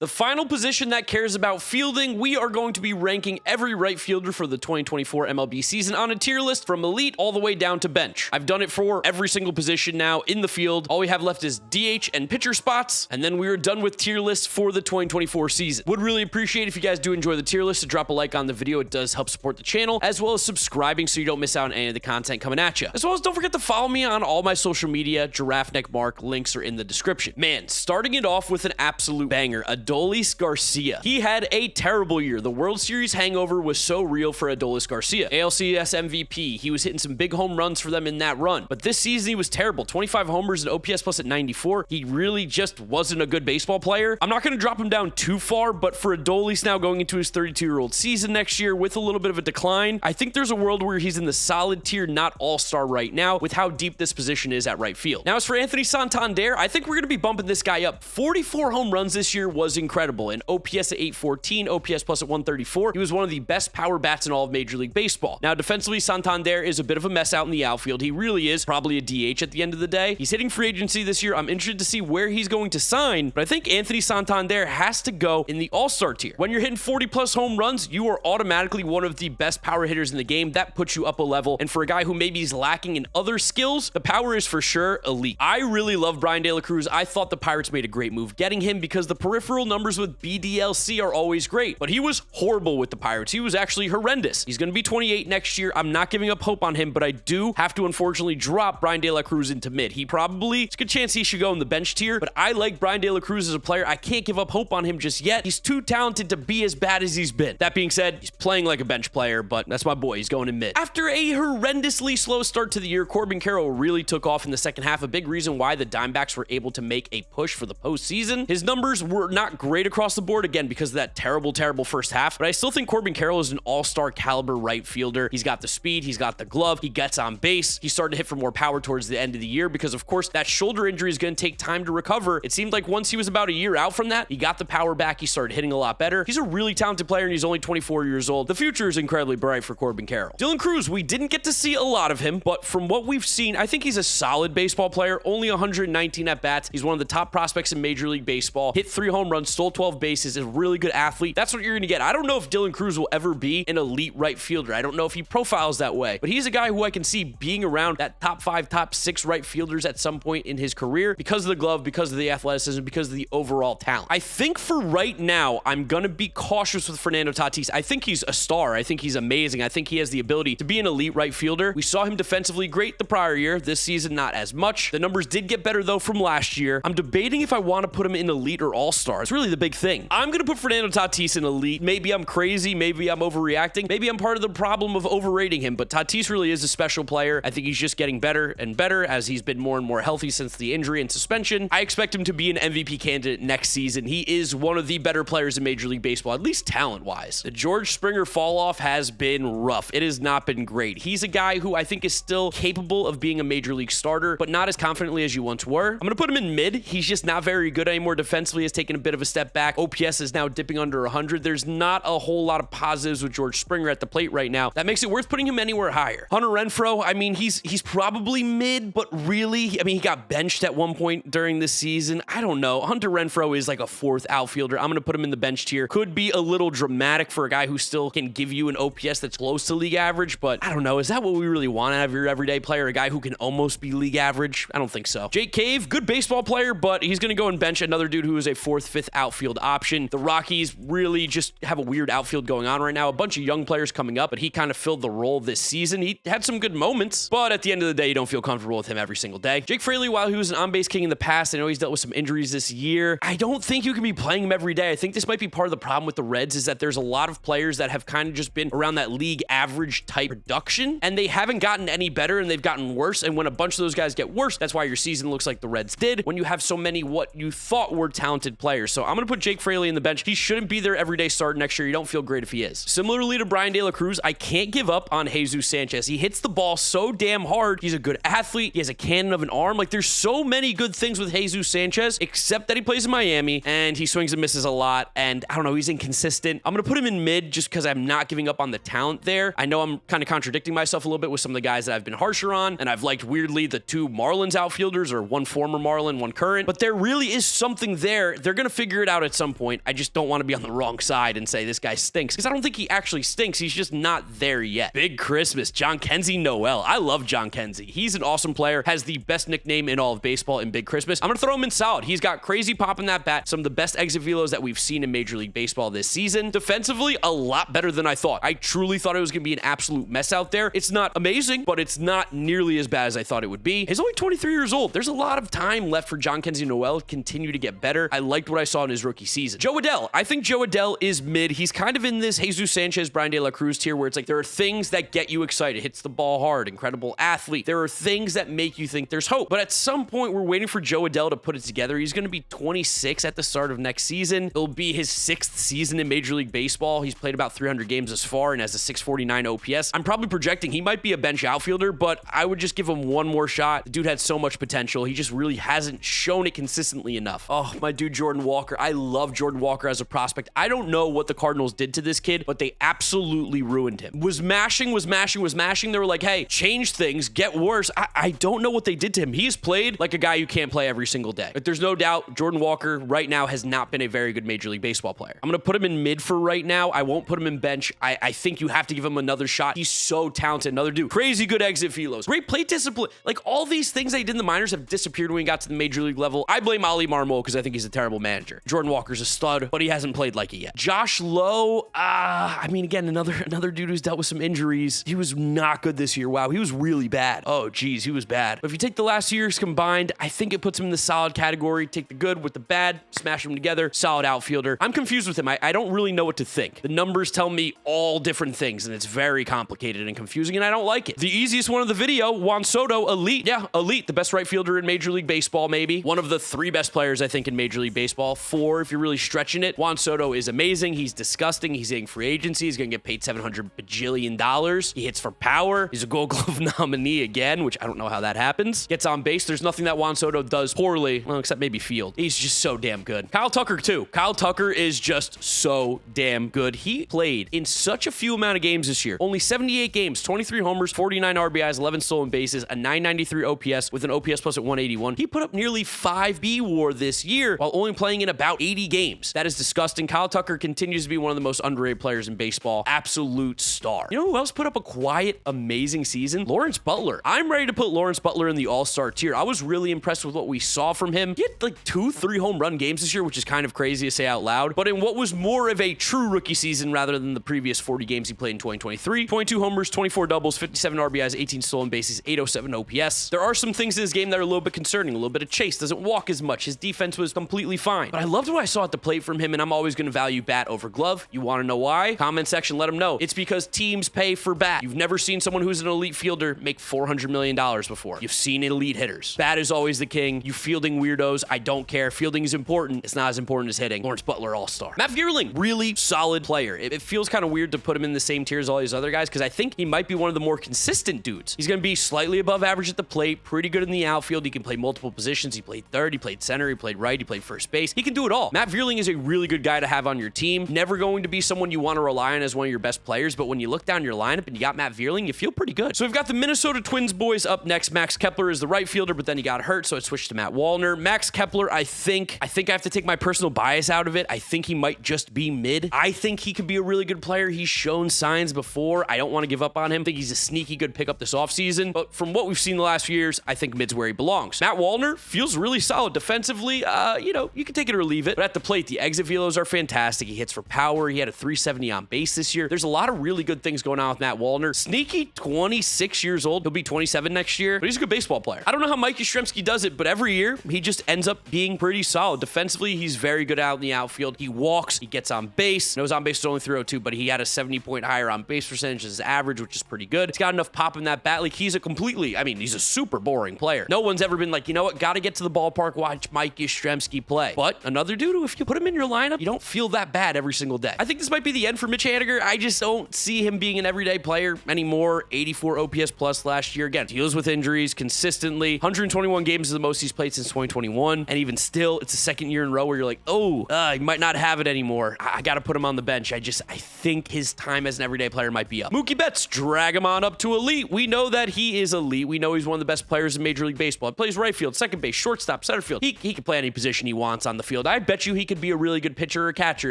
The final position that cares about fielding, we are going to be ranking every right fielder for the 2024 MLB season on a tier list from elite all the way down to bench. I've done it for every single position now in the field. All we have left is DH and pitcher spots, and then we are done with tier lists for the 2024 season. Would really appreciate if you guys do enjoy the tier list to drop a like on the video. It does help support the channel, as well as subscribing so you don't miss out on any of the content coming at you. As well as don't forget to follow me on all my social media. GiraffeNeckMarc, links are in the description. Man, starting it off with an absolute banger, Adolis Garcia. He had a terrible year. The World Series hangover was so real for Adolis Garcia. ALCS MVP. He was hitting some big home runs for them in that run. But this season, he was terrible. 25 homers and OPS plus at 94. He really just wasn't a good baseball player. I'm not going to drop him down too far, but for Adolis now going into his 32-year-old season next year with a little bit of a decline, I think there's a world where he's in the solid tier, not all-star right now, with how deep this position is at right field. Now, as for Anthony Santander, I think we're going to be bumping this guy up. 44 home runs this year was incredible. An OPS at 814, OPS plus at 134. He was one of the best power bats in all of Major League Baseball. Now, defensively, Santander is a bit of a mess out in the outfield. He really is probably a DH at the end of the day. He's hitting free agency this year. I'm interested to see where he's going to sign, but I think Anthony Santander has to go in the all-star tier. When you're hitting 40-plus home runs, you are automatically one of the best power hitters in the game. That puts you up a level, and for a guy who maybe is lacking in other skills, the power is for sure elite. I really love Brian De La Cruz. I thought the Pirates made a great move getting him because the peripheral numbers with BDLC are always great, but he was horrible with the Pirates. He was actually horrendous. He's going to be 28 next year. I'm not giving up hope on him, but I do have to unfortunately drop Brian De La Cruz into mid. It's a good chance he should go in the bench tier, but I like Brian De La Cruz as a player. I can't give up hope on him just yet. He's too talented to be as bad as he's been. That being said, he's playing like a bench player, but that's my boy. He's going in mid. After a horrendously slow start to the year, Corbin Carroll really took off in the second half. A big reason why the Diamondbacks were able to make a push for the postseason. His numbers were not great across the board, again, because of that terrible first half, but I still think Corbin Carroll is an all-star caliber right fielder. He's got the speed, he's got the glove, he gets on base. He started to hit for more power towards the end of the year because, of course, that shoulder injury is going to take time to recover. It seemed like once he was about a year out from that, he got the power back, he started hitting a lot better. He's a really talented player, and he's only 24 years old. The future is incredibly bright for Corbin Carroll. Dylan Cruz, we didn't get to see a lot of him, but from what we've seen, I think he's a solid baseball player. Only 119 at-bats. He's one of the top prospects in Major League Baseball. Hit 3 home runs, stole 12 bases, is a really good athlete. That's what you're going to get. I don't know if Dylan Cruz will ever be an elite right fielder. I don't know if he profiles that way, but he's a guy who I can see being around that top 5, top 6 right fielders at some point in his career because of the glove, because of the athleticism, because of the overall talent. I think for right now, I'm going to be cautious with Fernando Tatis. I think he's a star. I think he's amazing. I think he has the ability to be an elite right fielder. We saw him defensively great the prior year. This season, not as much. The numbers did get better, though, from last year. I'm debating if I want to put him in elite or all-star. It's really the big thing. I'm going to put Fernando Tatis in elite. Maybe I'm crazy. Maybe I'm overreacting. Maybe I'm part of the problem of overrating him, but Tatis really is a special player. I think he's just getting better and better as he's been more and more healthy since the injury and suspension. I expect him to be an MVP candidate next season. He is one of the better players in Major League Baseball, at least talent-wise. The George Springer fall-off has been rough. It has not been great. He's a guy who I think is still capable of being a Major League starter, but not as confidently as you once were. I'm going to put him in mid. He's just not very good anymore. Defensively has taken a bit of a step back. OPS is now dipping under 100. There's not a whole lot of positives with George Springer at the plate right now. That makes it worth putting him anywhere higher. Hunter Renfroe, I mean, he's probably mid, but really, I mean, he got benched at one point during this season. I don't know. Hunter Renfroe is like a 4th outfielder. I'm going to put him in the bench tier. Could be a little dramatic for a guy who still can give you an OPS that's close to league average, but I don't know. Is that what we really want out of your everyday player? A guy who can almost be league average? I don't think so. Jake Cave, good baseball player, but he's going to go and bench another dude who is a 4th, 5th outfield option. The Rockies really just have a weird outfield going on right now. A bunch of young players coming up, but he kind of filled the role this season. He had some good moments, but at the end of the day, you don't feel comfortable with him every single day. Jake Fraley, while he was an on-base king in the past, I know he's dealt with some injuries this year. I don't think you can be playing him every day. I think this might be part of the problem with the Reds is that there's a lot of players that have kind of just been around that league average type production, and they haven't gotten any better, and they've gotten worse. And when a bunch of those guys get worse, that's why your season looks like the Reds did when you have so many what you thought were talented players. So I'm going to put Jake Fraley in the bench. He shouldn't be their everyday starter next year. You don't feel great if he is. Similarly to Brian De La Cruz, I can't give up on Jesus Sanchez. He hits the ball so damn hard. He's a good athlete. He has a cannon of an arm. Like, there's so many good things with Jesus Sanchez, except that he plays in Miami, and he swings and misses a lot, and I don't know, he's inconsistent. I'm going to put him in mid just because I'm not giving up on the talent there. I know I'm kind of contradicting myself a little bit with some of the guys that I've been harsher on, and I've liked, weirdly, the 2 Marlins outfielders, or one former Marlin, one current, but there really is something there. They're going to figure figure it out at some point. I just don't want to be on the wrong side and say this guy stinks, because I don't think he actually stinks. He's just not there yet. Big Christmas, John Kenzie Noel. I love John Kenzie. He's an awesome player, has the best nickname in all of baseball in Big Christmas. I'm going to throw him in solid. He's got crazy pop in that bat, some of the best exit velos that we've seen in Major League Baseball this season. Defensively, a lot better than I thought. I truly thought it was going to be an absolute mess out there. It's not amazing, but it's not nearly as bad as I thought it would be. He's only 23 years old. There's a lot of time left for John Kenzie Noel to continue to get better. I liked what I saw in his rookie season. Joe Adell. I think Joe Adell is mid. He's kind of in this Jesus Sanchez, Brian De La Cruz tier where it's like there are things that get you excited. Hits the ball hard, incredible athlete. There are things that make you think there's hope. But at some point, we're waiting for Joe Adell to put it together. He's going to be 26 at the start of next season. It'll be his 6th season in Major League Baseball. He's played about 300 games thus far and has a 649 OPS. I'm probably projecting he might be a bench outfielder, but I would just give him one more shot. The dude had so much potential. He just really hasn't shown it consistently enough. Oh, my dude, Jordan Walker. I love Jordan Walker as a prospect. I don't know what the Cardinals did to this kid, but they absolutely ruined him. Was mashing. They were like, hey, change things, get worse. I don't know what they did to him. He's played like a guy you can't play every single day. But there's no doubt Jordan Walker right now has not been a very good Major League Baseball player. I'm going to put him in mid for right now. I won't put him in bench. I think you have to give him another shot. He's so talented. Another dude. Crazy good exit velos. Great plate discipline. Like all these things that he did in the minors have disappeared when he got to the Major League level. I blame Ali Marmol because I think he's a terrible manager. Jordan Walker's a stud, but he hasn't played like it yet. Josh Lowe, again, another dude who's dealt with some injuries. He was not good this year. Wow, he was really bad. Oh, geez, he was bad. But if you take the last 2 years combined, I think it puts him in the solid category. Take the good with the bad, smash them together. Solid outfielder. I'm confused with him. I don't really know what to think. The numbers tell me all different things, and it's very complicated and confusing, and I don't like it. The easiest one of the video, Juan Soto, elite. Yeah, elite. The best right fielder in Major League Baseball, maybe. One of the 3 best players, I think, in Major League Baseball. 4, if you're really stretching it. Juan Soto is amazing. He's disgusting. He's hitting free agency. He's going to get paid $700 bajillion. He hits for power. He's a Gold Glove nominee again, which I don't know how that happens. Gets on base. There's nothing that Juan Soto does poorly, well, except maybe field. He's just so damn good. Kyle Tucker, too. Kyle Tucker is just so damn good. He played in such a few amount of games this year. Only 78 games, 23 homers, 49 RBIs, 11 stolen bases, a 993 OPS with an OPS plus at 181. He put up nearly 5 B WAR this year while only playing in about 80 games. That is disgusting. Kyle Tucker continues to be one of the most underrated players in baseball. Absolute star. You know who else put up a quiet, amazing season? Lawrence Butler. I'm ready to put Lawrence Butler in the all-star tier. I was really impressed with what we saw from him. He had like 2-3 home run games this year, which is kind of crazy to say out loud. But in what was more of a true rookie season rather than the previous 40 games he played in 2023, 22 homers, 24 doubles, 57 RBIs, 18 stolen bases, 807 OPS. There are some things in his game that are a little bit concerning. A little bit of chase, doesn't walk as much. His defense was completely fine. But I loved what I saw at the plate from him, and I'm always going to value bat over glove. You want to know why? Comment section, let them know. It's because teams pay for bat. You've never seen someone who's an elite fielder make $400 million before. You've seen elite hitters. Bat is always the king. You fielding weirdos, I don't care. Fielding is important. It's not as important as hitting. Lawrence Butler, all-star. Matt Vierling, really solid player. It feels kind of weird to put him in the same tier as all these other guys because I think he might be one of the more consistent dudes. He's going to be slightly above average at the plate, pretty good in the outfield. He can play multiple positions. He played third, he played center, he played right, he played first base. He can do it all. Matt Vierling is a really good guy to have on your team. Never going to be someone you want to rely on as one of your best players, but when you look down your lineup and you got Matt Vierling, you feel pretty good. So we've got the Minnesota Twins boys up next. Max Kepler is the right fielder, but then he got hurt, so it switched to Matt Wallner. Max Kepler, I think I have to take my personal bias out of it. I think he might just be mid. I think he could be a really good player. He's shown signs before. I don't want to give up on him. I think he's a sneaky good pickup this offseason, but from what we've seen the last few years, I think mid's where he belongs. Matt Wallner feels really solid defensively. You can take it or leave it, but at the plate, the exit velos are fantastic. He hits for power. He had a 370 on base this year. There's a lot of really good things going on with Matt Wallner. Sneaky 26 years old. He'll be 27 next year, but he's a good baseball player. I don't know how Mike Yastrzemski does it, but every year he just ends up being pretty solid. Defensively, he's very good out in the outfield. He walks, he gets on base. I know his on base is only 302, but he had a 70-point higher on base percentage as his average, which is pretty good. He's got enough pop in that bat. Like he's a super boring player. No one's ever been like, you know what, gotta get to the ballpark, watch Mike Yastrzemski play. But another dude who, if you put him in your lineup, you don't feel that bad every single day. I think this might be the end for Mitch Haniger. I just don't see him being an everyday player anymore. 84 OPS plus last year. Again, deals with injuries consistently. 121 games is the most he's played since 2021. And even still, it's the second year in a row where you're like, he might not have it anymore. I gotta put him on the bench. I think his time as an everyday player might be up. Mookie Betts, drag him on up to elite. We know that he is elite. We know he's one of the best players in Major League Baseball. He plays right field, second base, shortstop, center field. He can play any position he wants on the field. field. I bet you he could be a really good pitcher or catcher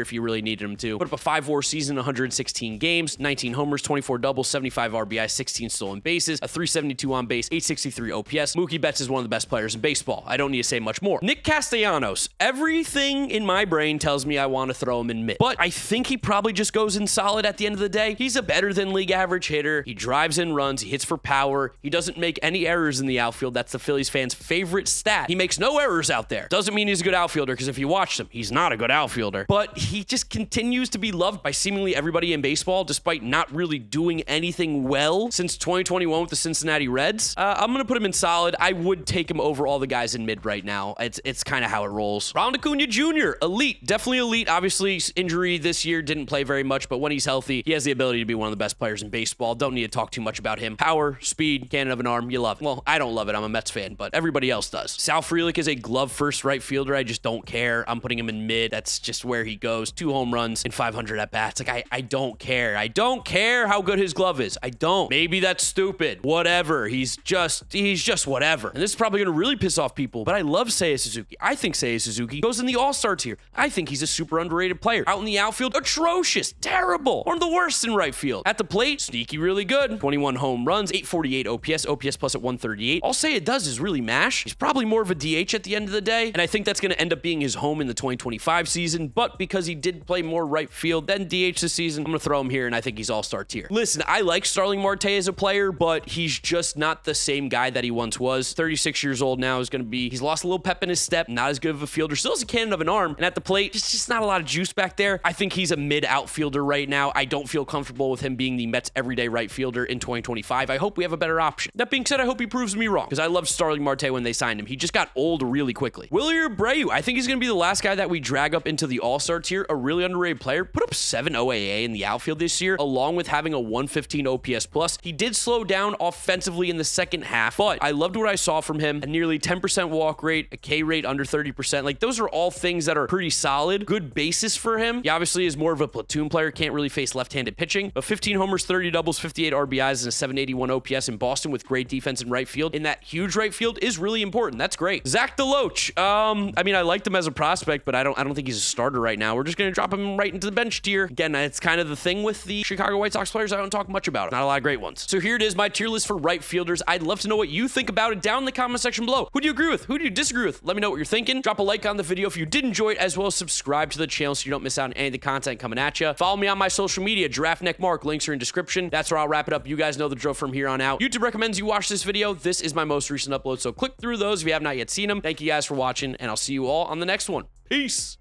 if you really needed him to. Put up a 5-WAR season, 116 games, 19 homers, 24 doubles, 75 RBI, 16 stolen bases, a 372 on base, 863 OPS. Mookie Betts is one of the best players in baseball. I don't need to say much more. Nick Castellanos. Everything in my brain tells me I want to throw him in mid, but I think he probably just goes in solid at the end of the day. He's a better than league average hitter. He drives in runs. He hits for power. He doesn't make any errors in the outfield. That's the Phillies fans' favorite stat. He makes no errors out there. Doesn't mean he's a good outfielder, because if you watch him, he's not a good outfielder. But he just continues to be loved by seemingly everybody in baseball, despite not really doing anything well since 2021 with the Cincinnati Reds. I'm going to put him in solid. I would take him over all the guys in mid right now. It's kind of how it rolls. Ronald Acuna Jr., elite. Definitely elite. Obviously, injury this year, didn't play very much, but when he's healthy, he has the ability to be one of the best players in baseball. Don't need to talk too much about him. Power, speed, cannon of an arm, you love it. Well, I don't love it. I'm a Mets fan, but everybody else does. Sal Frelick is a glove-first right fielder. I just don't care. I'm putting him in mid. That's just where he goes. 2 home runs and 500 at-bats. Like, I don't care. I don't care how good his glove is. I don't. Maybe that's stupid. Whatever. He's just whatever. And this is probably going to really piss off people, but I love Seiya Suzuki. I think Seiya Suzuki goes in the all-star tier. I think he's a super underrated player. Out in the outfield, atrocious, terrible, one of the worst in right field. At the plate, sneaky, really good. 21 home runs, 848 OPS plus at 138. All Seiya does is really mash. He's probably more of a DH at the end of the day, and I think that's going to end up being his home in the 2025 season, but because he did play more right field than DH this season, I'm going to throw him here, and I think he's all-star tier. Listen, I like Starling Marte as a player, but he's just not the same guy that he once was. 36 years old now, he's lost a little pep in his step, not as good of a fielder, still has a cannon of an arm, and at the plate, just not a lot of juice back there. I think he's a mid outfielder right now. I don't feel comfortable with him being the Mets everyday right fielder in 2025. I hope we have a better option. That being said, I hope he proves me wrong, because I loved Starling Marte when they signed him. He just got old really quickly. Willie Abreu, I think he's going to be the last guy that we drag up into the all-star tier, a really underrated player. Put up 7 OAA in the outfield this year, along with having a 115 OPS plus. He did slow down offensively in the second half, but I loved what I saw from him. A nearly 10% walk rate, a K rate under 30%. Like, those are all things that are pretty solid. Good basis for him. He obviously is more of a platoon player, can't really face left-handed pitching, but 15 homers, 30 doubles, 58 RBIs, and a 781 OPS in Boston with great defense in right field. In that huge right field is really important. That's great. Zach DeLoach. I mean, I liked him as a prospect, but I don't think he's a starter right now. We're just going to drop him right into the bench tier. Again, it's kind of the thing with the Chicago White Sox players. I don't talk much about it. Not a lot of great ones. So here it is, my tier list for right fielders. I'd love to know what you think about it down in the comment section below. Who do you agree with? Who do you disagree with? Let me know what you're thinking. Drop a like on the video if you did enjoy it, as well as subscribe to the channel so you don't miss out on any of the content coming at you. Follow me on my social media, GiraffeNeckMarc. Links are in description. That's where I'll wrap it up. You guys know the drill from here on out. YouTube recommends you watch this video. This is my most recent upload, so click through those if you have not yet seen them. Thank you guys for watching, and I'll see you all on the next one. Peace.